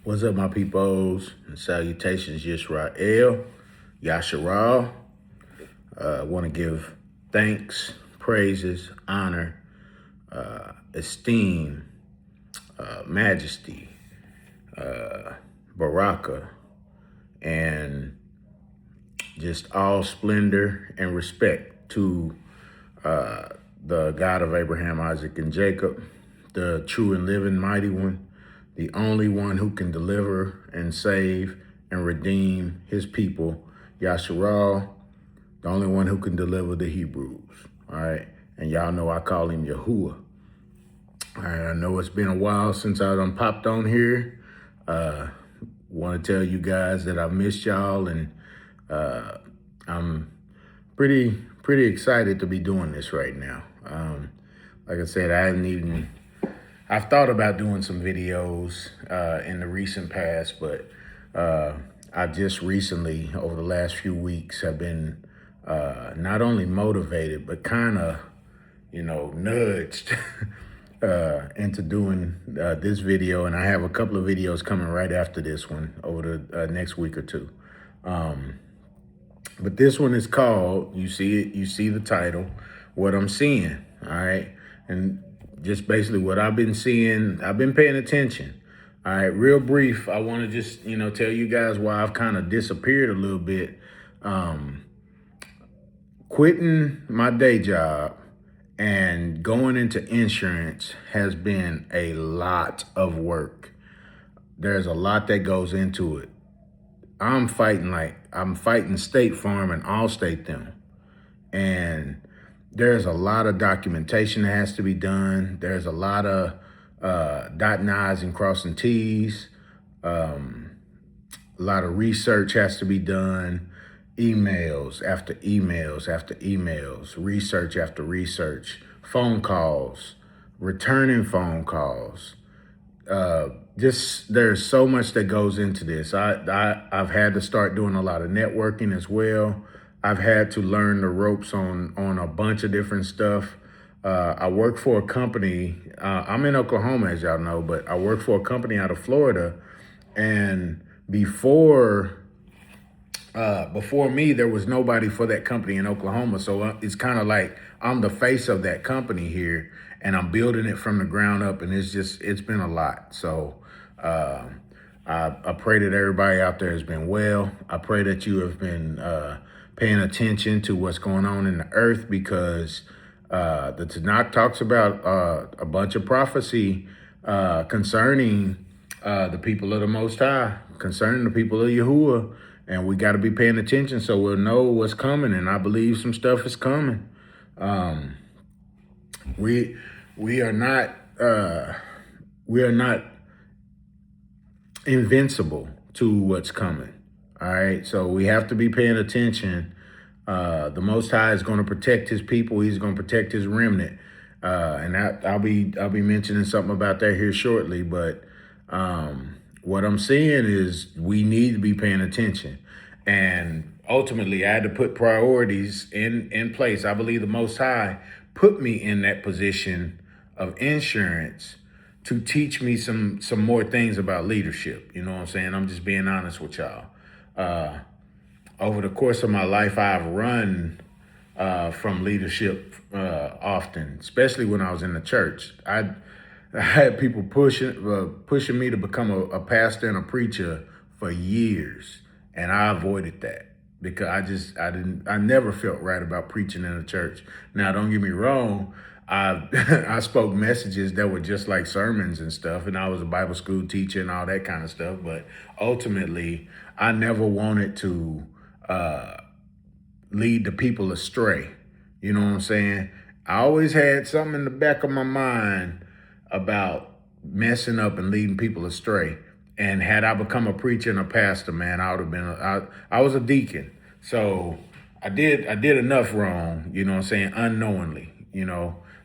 What's up, my peoples? And salutations, Yisrael, Yasharal. I want to give thanks, praises, honor, esteem, majesty, baraka, and just all splendor and respect to the God of Abraham, Isaac, and Jacob, the true and living mighty one, the only one who can deliver and save and redeem his people, Yasharal, the only one who can deliver the Hebrews. All right. And y'all know I call him Yahuwah. All right. I know it's been a while since I done popped on here. Want to tell you guys that I missed y'all, and I'm pretty excited to be doing this right now. Like I said, I've thought about doing some videos in the recent past, but I just recently, over the last few weeks, have been not only motivated, but kind of, nudged into doing this video. And I have a couple of videos coming right after this one over the next week or two. But this one is called, you see the title, What I'm Seeing, all right? And just basically what I've been seeing, I've been paying attention. All right, real brief, I want to just, tell you guys why I've kind of disappeared a little bit. Quitting my day job and going into insurance has been a lot of work. There's a lot that goes into it. I'm fighting State Farm and Allstate them. And there's a lot of documentation that has to be done. There's a lot of dotting I's and crossing T's. A lot of research has to be done. Emails after emails after emails, research after research, phone calls, returning phone calls. Just there's so much that goes into this. I've had to start doing a lot of networking as well. I've had to learn the ropes on a bunch of different stuff. I work for a company. I'm in Oklahoma, as y'all know, but I work for a company out of Florida. And before me, there was nobody for that company in Oklahoma. So it's kind of like I'm the face of that company here, and I'm building it from the ground up. And it's been a lot. So I pray that everybody out there has been well. I pray that you have been paying attention to what's going on in the earth, because the Tanakh talks about a bunch of prophecy concerning the people of the Most High, concerning the people of Yahuwah. And we got to be paying attention so we'll know what's coming. And I believe some stuff is coming. We are not invincible to what's coming. All right. So we have to be paying attention. The Most High is going to protect his people. He's going to protect his remnant. And I'll be mentioning something about that here shortly. But what I'm seeing is we need to be paying attention. And ultimately, I had to put priorities in place. I believe the Most High put me in that position of insurance to teach me some more things about leadership. You know what I'm saying? I'm just being honest with y'all. Over the course of my life, I've run from leadership often, especially when I was in the church. I had people pushing me to become a pastor and a preacher for years, and I avoided that because I never felt right about preaching in the church. Now, don't get me wrong, I spoke messages that were just like sermons and stuff, and I was a Bible school teacher and all that kind of stuff. But ultimately, I never wanted to lead the people astray. You know what I'm saying? I always had something in the back of my mind about messing up and leading people astray. And had I become a preacher and a pastor, man, I would have been, I was a deacon. So I did enough wrong, you know what I'm saying, unknowingly,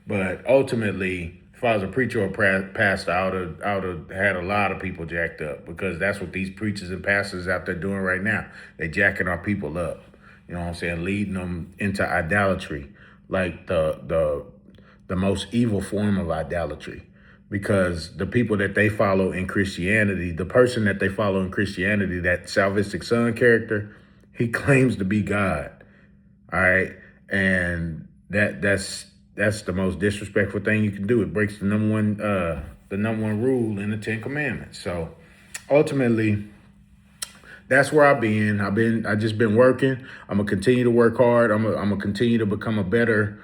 but ultimately, if I was a preacher or a pastor, I would have had a lot of people jacked up, because that's what these preachers and pastors out there doing right now. They jacking our people up, you know what I'm saying, leading them into idolatry, like the most evil form of idolatry. because the people that they follow in Christianity, the person that they follow in Christianity, that salvific son character, he claims to be God. All right. And that's the most disrespectful thing you can do. It breaks the number one rule in the Ten Commandments. So ultimately, that's where I just been working. I'm gonna continue to work hard. I'm gonna continue to become a better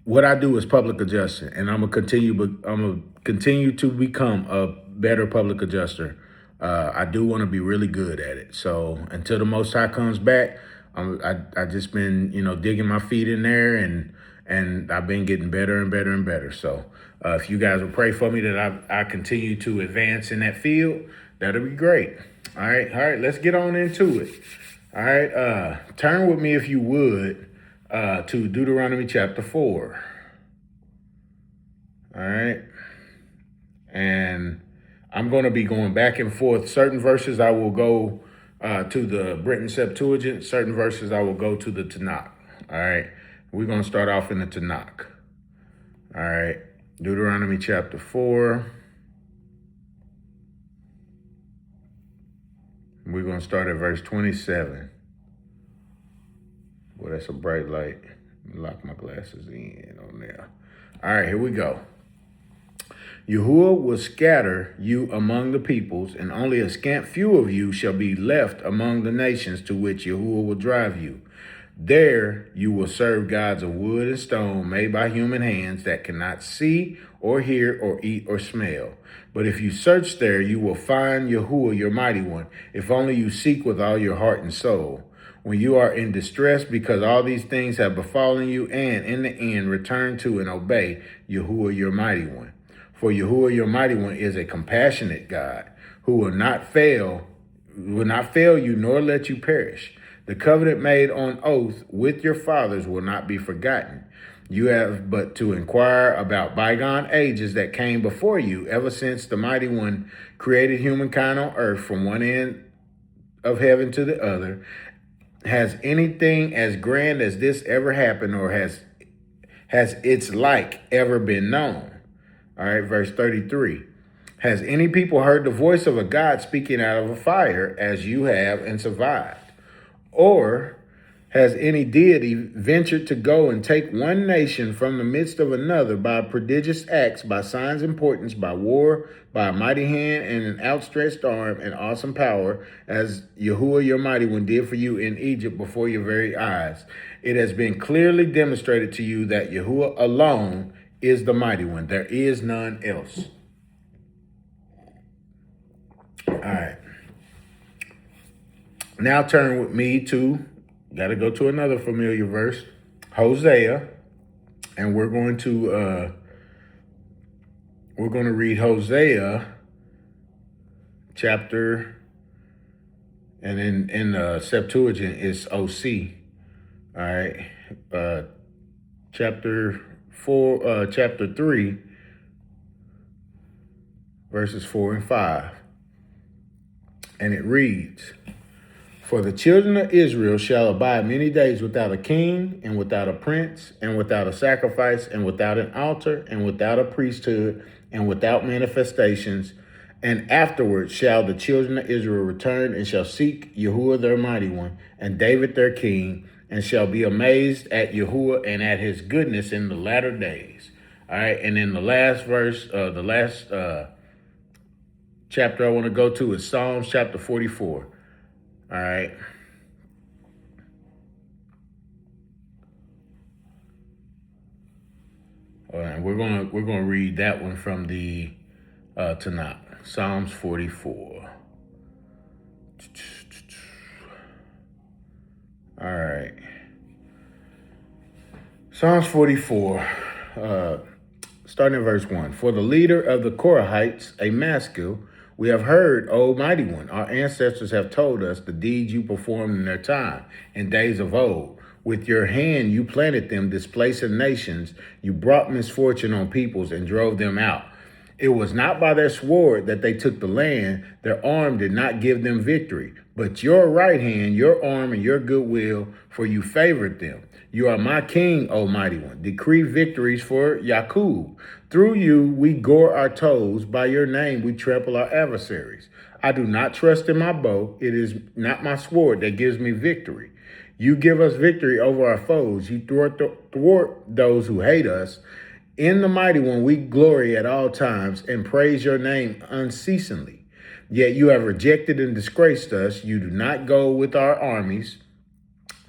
what I do is public adjusting, and I'm gonna continue to become a better public adjuster. I do want to be really good at it. So until the Most High comes back, I just been digging my feet in there, and I've been getting better and better and better. So if you guys will pray for me that I continue to advance in that field, that'll be great. All right. Let's get on into it. All right. Turn with me if you would to Deuteronomy chapter 4. All right. And I'm going to be going back and forth. Certain verses I will go to the Britain Septuagint. Certain verses I will go to the Tanakh. All right. We're going to start off in the Tanakh. All right. Deuteronomy chapter 4. We're going to start at verse 27. Boy, that's a bright light. Let me lock my glasses in on there. All right, here we go. Yahuwah will scatter you among the peoples, and only a scant few of you shall be left among the nations to which Yahuwah will drive you. There you will serve gods of wood and stone made by human hands that cannot see or hear or eat or smell. But if you search there, you will find Yahuwah your mighty one, if only you seek with all your heart and soul. When you are in distress because all these things have befallen you, and in the end return to and obey Yahuwah your mighty one. For Yahuwah your mighty one is a compassionate God who will not fail you nor let you perish. The covenant made on oath with your fathers will not be forgotten. You have but to inquire about bygone ages that came before you, ever since the mighty one created humankind on earth from one end of heaven to the other. Has anything as grand as this ever happened, or has its like ever been known? All right, verse 33. Has any people heard the voice of a God speaking out of a fire as you have and survived? Or has any deity ventured to go and take one nation from the midst of another by prodigious acts, by signs and portents, by war, by a mighty hand and an outstretched arm and awesome power, as Yahuwah your mighty one did for you in Egypt before your very eyes? It has been clearly demonstrated to you that Yahuwah alone is the mighty one. There is none else. All right. Now turn with me to, got to go to another familiar verse, Hosea, and we're going to read Hosea chapter, and in the Septuagint it's OC. All right, chapter 3, verses 4 and 5, and it reads. For the children of Israel shall abide many days without a king, and without a prince, and without a sacrifice, and without an altar, and without a priesthood, and without manifestations. And afterward shall the children of Israel return, and shall seek Yahuwah their mighty one, and David their king, and shall be amazed at Yahuwah and at his goodness in the latter days. All right, and in the last verse, the last chapter I want to go to is Psalms chapter 44. All right. All right. We're gonna read that one from the Tanakh, Psalms 44. All right. Psalms 44, starting in verse 1. For the leader of the Korahites, a maskil, we have heard, O mighty one, our ancestors have told us the deeds you performed in their time, in days of old. With your hand you planted them, displacing nations. You brought misfortune on peoples and drove them out. It was not by their sword that they took the land. Their arm did not give them victory, but your right hand, your arm, and your goodwill, for you favored them. You are my king, O mighty one. Decree victories for Yakub. Through you we gore our toes. By your name we trample our adversaries. I do not trust in my bow. It is not my sword that gives me victory. You give us victory over our foes. You thwart those who hate us. In the mighty one we glory at all times and praise your name unceasingly. Yet you have rejected and disgraced us. You do not go with our armies.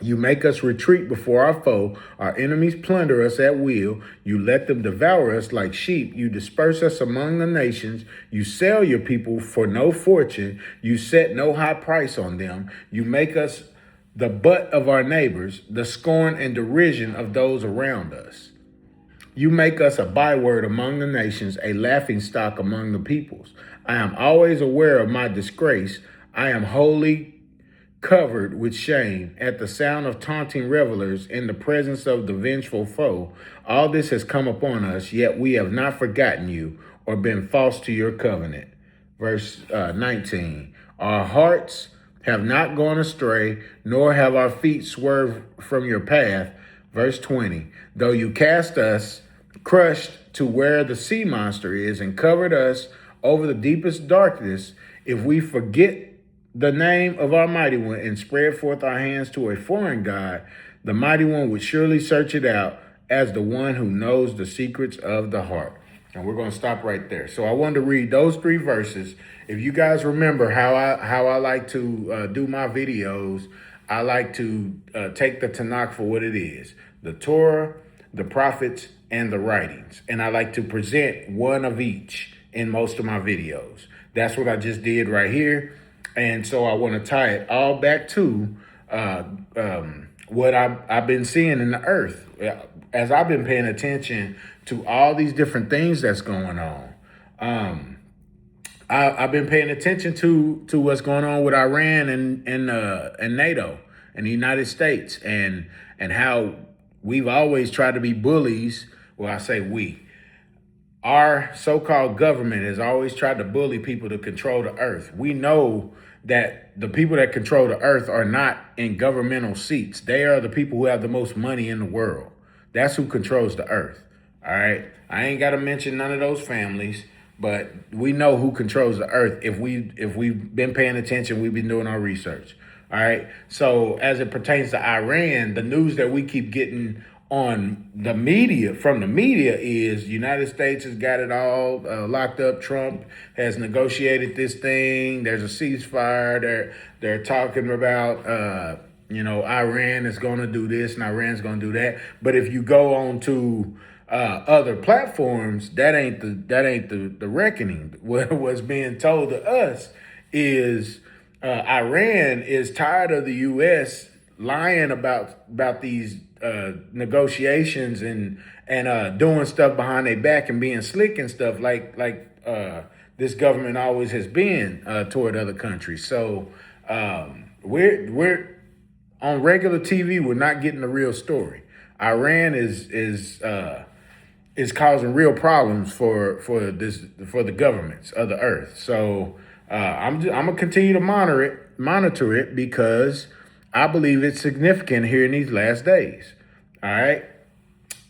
You make us retreat before our foe. Our enemies plunder us at will. You let them devour us like sheep. You disperse us among the nations. You sell your people for no fortune. You set no high price on them. You make us the butt of our neighbors, the scorn and derision of those around us. You make us a byword among the nations, a laughing stock among the peoples. I am always aware of my disgrace. I am wholly covered with shame at the sound of taunting revelers in the presence of the vengeful foe. All this has come upon us, yet we have not forgotten you or been false to your covenant. Verse 19, our hearts have not gone astray, nor have our feet swerved from your path. Verse 20, though you cast us crushed to where the sea monster is and covered us over the deepest darkness, if we forget the name of our mighty one and spread forth our hands to a foreign God, the mighty one would surely search it out as the one who knows the secrets of the heart. And we're going to stop right there. So I wanted to read those 3 verses. If you guys remember how I like to do my videos, I like to take the Tanakh for what it is: the Torah, the prophets, and the writings. And I like to present one of each in most of my videos. That's what I just did right here. And so I want to tie it all back to what I've been seeing in the earth. As I've been paying attention to all these different things that's going on. I've been paying attention to what's going on with Iran and NATO and the United States and how we've always tried to be bullies. Well, I say we. Our so-called government has always tried to bully people to control the earth. We know that the people that control the earth are not in governmental seats. They are the people who have the most money in the world. That's who controls the earth. All right. I ain't got to mention none of those families, but we know who controls the earth. If we've been paying attention, we've been doing our research. All right. So as it pertains to Iran, the news that we keep getting on the media, from the media, is United States has got it all locked up. Trump has negotiated this thing. There's a ceasefire. They're talking about Iran is going to do this and Iran's going to do that. But if you go on to other platforms, that ain't the reckoning. What's being told to us is Iran is tired of the U.S. lying about these negotiations and doing stuff behind their back and being slick and stuff like this government always has been toward other countries. So we're on regular TV. We're not getting the real story. Iran is causing real problems for the governments of the earth. So I'm gonna continue to monitor it because I believe it's significant here in these last days. All right.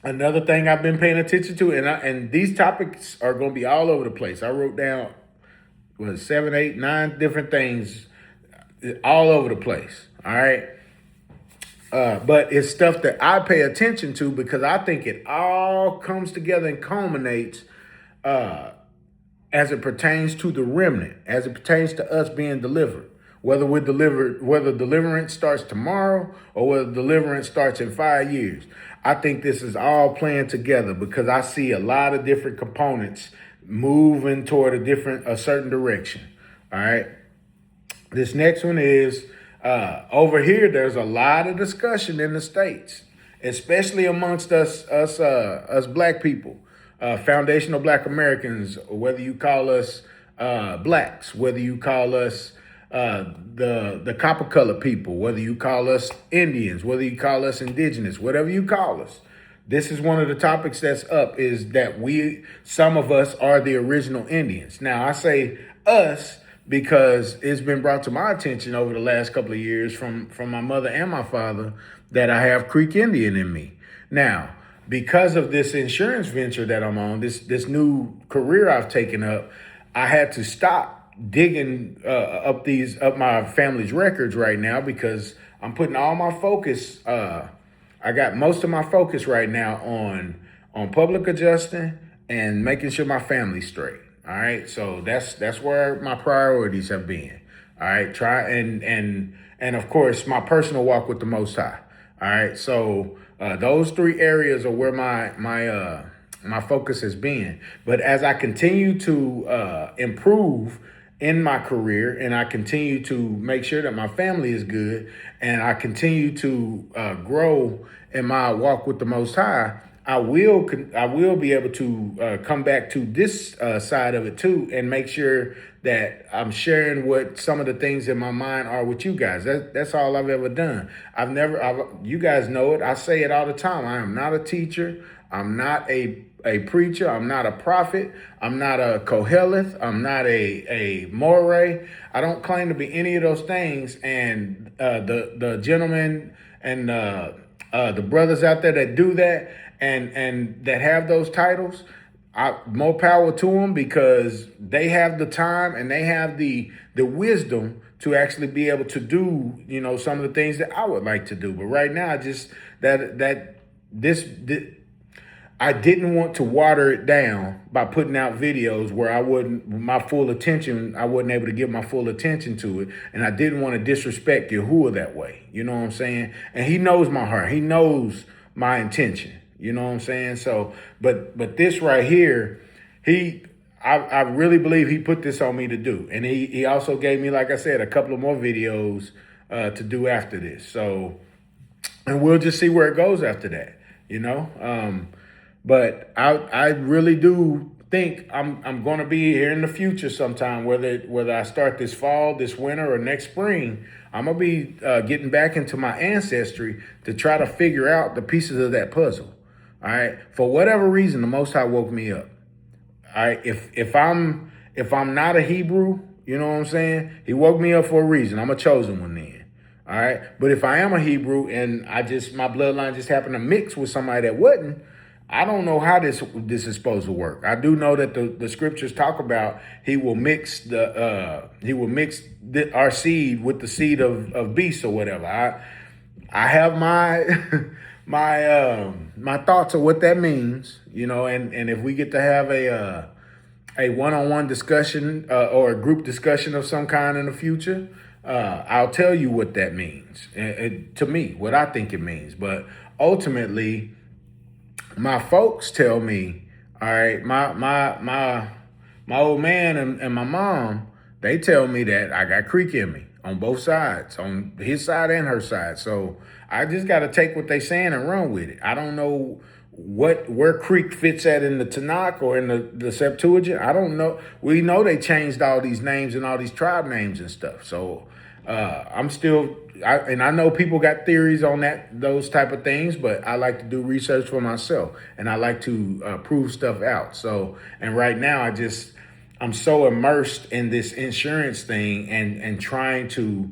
Another thing I've been paying attention to, and these topics are going to be all over the place. I wrote down 7, 8, 9 different things all over the place. All right. But it's stuff that I pay attention to because I think it all comes together and culminates as it pertains to the remnant, as it pertains to us being delivered. Whether deliverance starts tomorrow or whether deliverance starts in 5 years. I think this is all playing together because I see a lot of different components moving toward a certain direction. All right. This next one is over here. There's a lot of discussion in the States, especially amongst us black people, foundational black Americans, whether you call us blacks, whether you call us the copper colored people, whether you call us Indians, whether you call us indigenous, whatever you call us. This is one of the topics that's up, is that some of us are the original Indians. Now I say us because it's been brought to my attention over the last couple of years from my mother and my father that I have Creek Indian in me. Now, because of this insurance venture that I'm on, this new career I've taken up, I had to stop digging up my family's records right now because I'm putting all my focus. I got most of my focus right now on public adjusting and making sure my family's straight. All right, so that's where my priorities have been. All right, try and of course my personal walk with the Most High. All right, so those three areas are where my focus has been. But as I continue to improve in my career and I continue to make sure that my family is good and I continue to grow in my walk with the Most High, I will be able to come back to this side of it too and make sure that I'm sharing what some of the things in my mind are with you guys. That's all I've ever done. You guys know it. I say it all the time. I am not a teacher. I'm not a preacher. I'm not a prophet. I'm not a Koheleth. I'm not a Moray. I don't claim to be any of those things. And the gentlemen and the brothers out there that do that and that have those titles, more power to them because they have the time and they have the wisdom to actually be able to do some of the things that I would like to do. But right now, I just that this I didn't want to water it down by putting out videos where I wasn't able to give my full attention to it. And I didn't want to disrespect Yahuwah that way. You know what I'm saying? And he knows my heart. He knows my intention. You know what I'm saying? So, but this right here, I really believe he put this on me to do. And he also gave me, like I said, a couple of more videos to do after this. So, and we'll just see where it goes after that, But I really do think I'm going to be here in the future sometime, whether I start this fall, this winter, or next spring. I'm going to be getting back into my ancestry to try to figure out the pieces of that puzzle. All right. For whatever reason, the Most High woke me up. All right. If I'm not a Hebrew, you know what I'm saying? He woke me up for a reason. I'm a chosen one then. All right. But if I am a Hebrew and my bloodline just happened to mix with somebody that wasn't, I don't know how this is supposed to work. I do know that the scriptures talk about he will mix our seed with the seed of beasts or whatever. I have my my thoughts of what that means, and if we get to have a one-on-one discussion or a group discussion of some kind in the future, I'll tell you what that means. To me, what I think it means. But ultimately, my folks tell me, all right, my old man and my mom, they tell me that I got Creek in me on both sides, on his side and her side. So I just got to take what they saying and run with it. I don't know where Creek fits at in the Tanakh or in the Septuagint. I don't know. We know they changed all these names and all these tribe names and stuff. So I'm still, I know people got theories on those type of things, but I like to do research for myself and I like to prove stuff out. So, and right now I'm so immersed in this insurance thing and trying to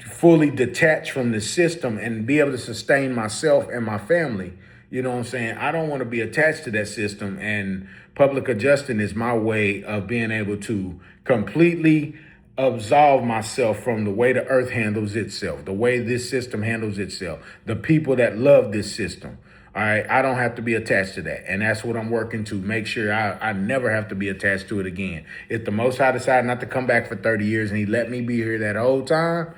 fully detach from the system and be able to sustain myself and my family. You know what I'm saying? I don't want to be attached to that system, and public adjusting is my way of being able to completely absolve myself from the way the earth handles itself, the way this system handles itself, the people that love this system. All right, I don't have to be attached to that. And that's what I'm working to make sure I never have to be attached to it again. If the Most High decide not to come back for 30 years and he let me be here that whole time,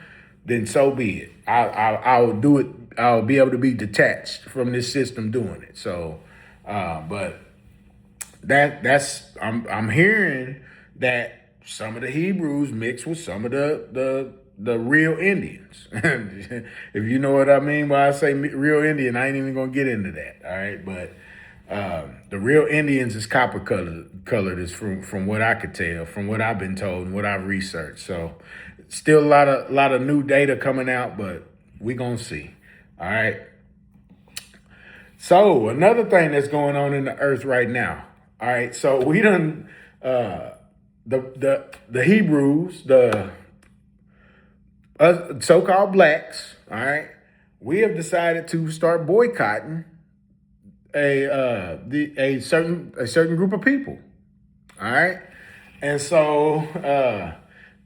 then so be it. I'll do it. I'll be able to be detached from this system doing it. So, but I'm hearing that some of the Hebrews mix with some of the real Indians. If you know what I mean when I say real Indian, I ain't even gonna get into that. All right, but the real Indians is copper colored is from what I could tell, from what I've been told and what I've researched. So still a lot of new data coming out, but we gonna see. All right. So another thing that's going on in the earth right now. All right. So we done the Hebrews, the so-called blacks. All right. we have decided to start boycotting a certain group of people. All right, and so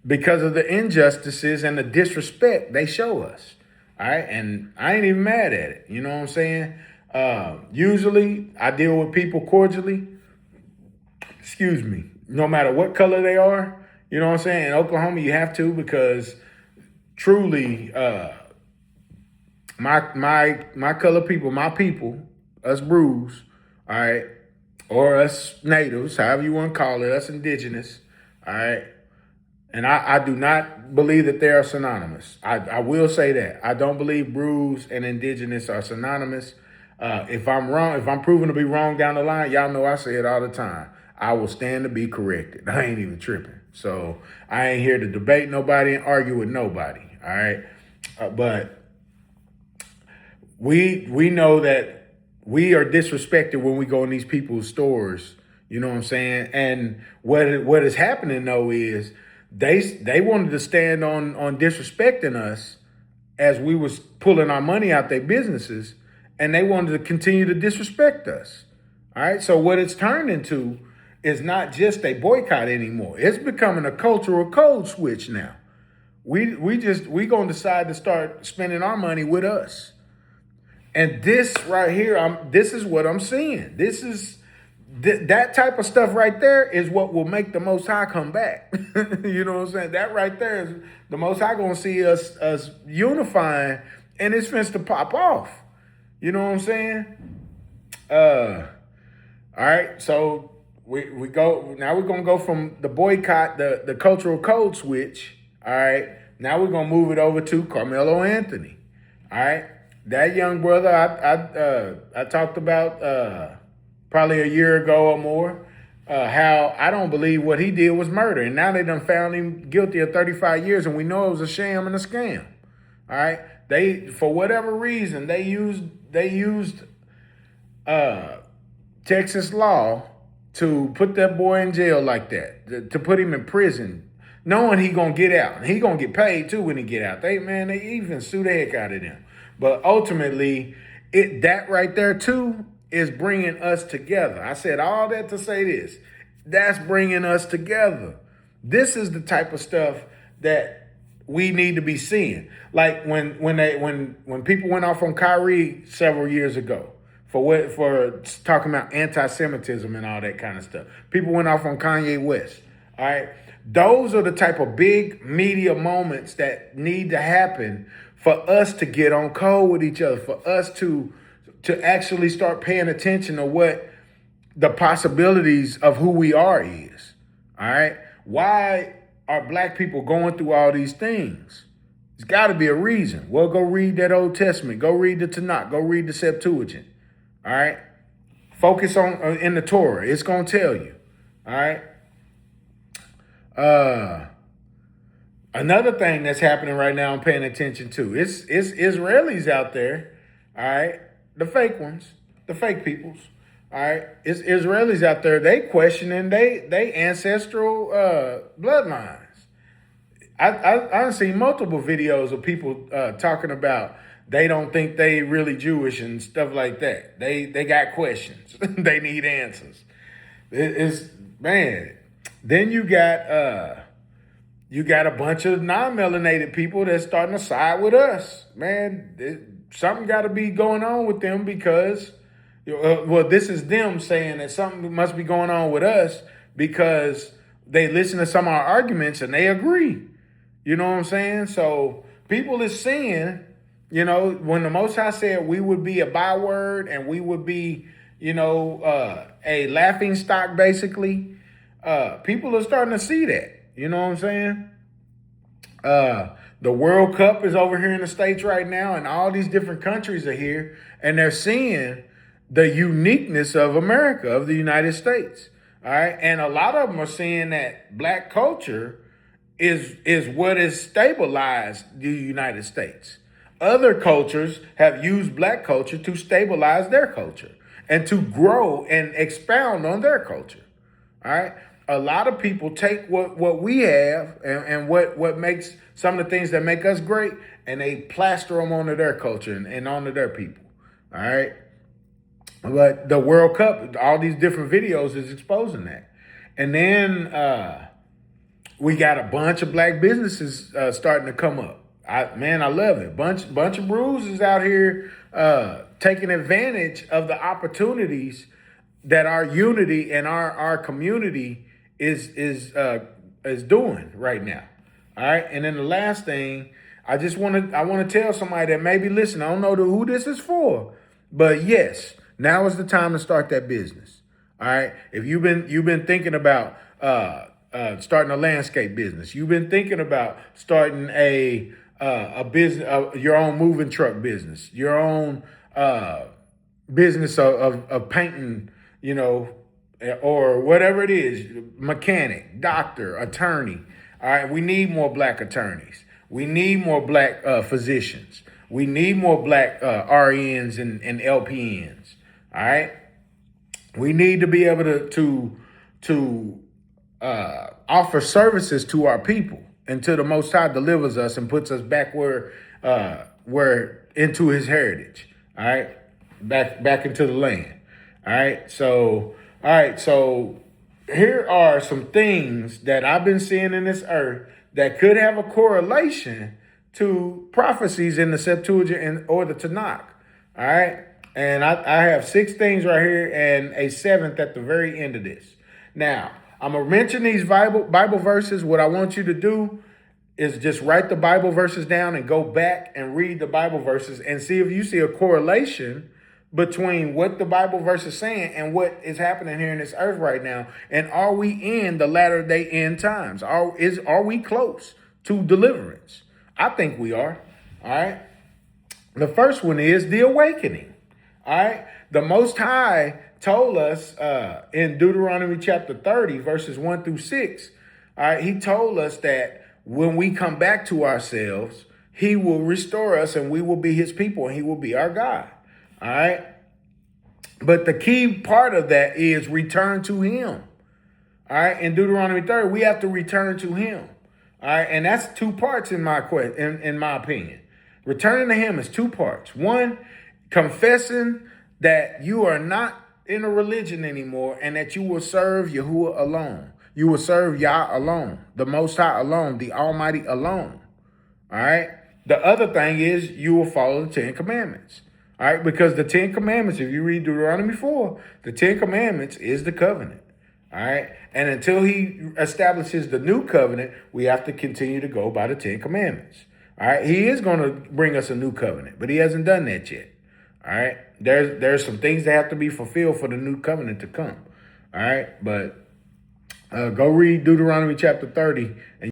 because of the injustices and the disrespect they show us. All right, and I ain't even mad at it. You know what I'm saying? Usually, I deal with people cordially. Excuse me. No matter what color they are. You know what I'm saying? In Oklahoma, you have to, because truly, my color people, my people, us brews, all right, or us natives, however you want to call it, us indigenous, all right. And I do not believe that they are synonymous. I will say that. I don't believe brews and indigenous are synonymous. If I'm wrong, if I'm proven to be wrong down the line, y'all know I say it all the time. I will stand to be corrected. I ain't even tripping. So I ain't here to debate nobody and argue with nobody. All right. But we know that we are disrespected when we go in these people's stores. You know what I'm saying? And what is happening though is they wanted to stand on disrespecting us as we was pulling our money out their businesses, and they wanted to continue to disrespect us. All right. So what it's turned into is not just a boycott anymore. It's becoming a cultural code switch now. We gonna decide to start spending our money with us. And this right here, this is what I'm seeing. This is that type of stuff right there is what will make the Most High come back. You know what I'm saying? That right there is the Most High gonna see us unifying, and it's finna to pop off. You know what I'm saying? All right, so we go now. We're gonna go from the boycott, the cultural code switch. All right, now we're gonna move it over to Carmelo Anthony. All right, that young brother I talked about probably a year ago or more. How I don't believe what he did was murder, and now they done found him guilty of 35 years, and we know it was a sham and a scam. All right, they, for whatever reason, they used Texas law to put that boy in jail like that, to put him in prison, knowing he gonna get out. And he gonna get paid too when he get out. They even sue the heck out of them. But ultimately, that right there too is bringing us together. I said all that to say this. That's bringing us together. This is the type of stuff that we need to be seeing. Like when people went off on Kyrie several years ago for talking about anti-Semitism and all that kind of stuff. People went off on Kanye West. All right. Those are the type of big media moments that need to happen for us to get on code with each other, for us to actually start paying attention to what the possibilities of who we are is. All right. Why are black people going through all these things? There's got to be a reason. Well, go read that Old Testament. Go read the Tanakh. Go read the Septuagint. All right. Focus on in the Torah. It's going to tell you. All right. Another thing that's happening right now I'm paying attention to is Israelis out there. All right. The fake ones, the fake peoples. All right. It's Israelis out there. They questioning they ancestral bloodlines. I've seen multiple videos of people talking about they don't think they really Jewish and stuff like that. They got questions. They need answers. It's man. Then you got a bunch of non-melanated people that's starting to side with us. Man, something got to be going on with them because, this is them saying that something must be going on with us because they listen to some of our arguments and they agree. You know what I'm saying? So people is seeing, when the Most High said we would be a byword and we would be, a laughing stock, basically, people are starting to see that. You know what I'm saying? The World Cup is over here in the States right now, and all these different countries are here, and they're seeing the uniqueness of America, of the United States. All right. And a lot of them are seeing that black culture is what has stabilized the United States. Other cultures have used black culture to stabilize their culture and to grow and expound on their culture. All right. A lot of people take what we have and what makes some of the things that make us great, and they plaster them onto their culture and onto their people. All right. But the World Cup, all these different videos is exposing that. And then we got a bunch of black businesses starting to come up. I love it. Bunch of brews is out here taking advantage of the opportunities that our unity and our community is doing right now. All right. And then the last thing, I want to tell somebody that maybe listen, I don't know who this is for, but yes, now is the time to start that business. All right. If you've been thinking about starting a landscape business, you've been thinking about starting a business, your own moving truck business, your own business of painting, or whatever it is, mechanic, doctor, attorney. All right, we need more black attorneys. We need more black physicians. We need more black RNs and LPNs. All right, we need to be able to offer services to our people until the Most High delivers us and puts us back where into His heritage. All right, back into the land. All right, so here are some things that I've been seeing in this earth that could have a correlation to prophecies in the Septuagint or the Tanakh. All right, and I have 6 things right here and a 7th at the very end of this. Now, I'm going to mention these Bible verses. What I want you to do is just write the Bible verses down and go back and read the Bible verses and see if you see a correlation between what the Bible verse is saying and what is happening here in this earth right now. And are we in the latter day end times? Are we close to deliverance? I think we are. All right. The first one is the awakening. All right. The Most High told us in Deuteronomy chapter 30, verses 1 through 6. All right. He told us that when we come back to ourselves, He will restore us and we will be His people and He will be our God. All right. But the key part of that is return to Him. All right. In Deuteronomy 30, we have to return to Him. All right. And that's 2 parts in my opinion. Returning to Him is 2 parts. One, confessing that you are not in a religion anymore and that you will serve Yahuwah alone. You will serve Yah alone, the Most High alone, the Almighty alone. All right. The other thing is you will follow the 10 Commandments. All right, because the 10 Commandments, if you read Deuteronomy 4, the 10 Commandments is the covenant. All right, and until He establishes the new covenant, we have to continue to go by the 10 Commandments. All right, He is going to bring us a new covenant, but He hasn't done that yet. All right, there's some things that have to be fulfilled for the new covenant to come. All right, but go read Deuteronomy chapter 30 and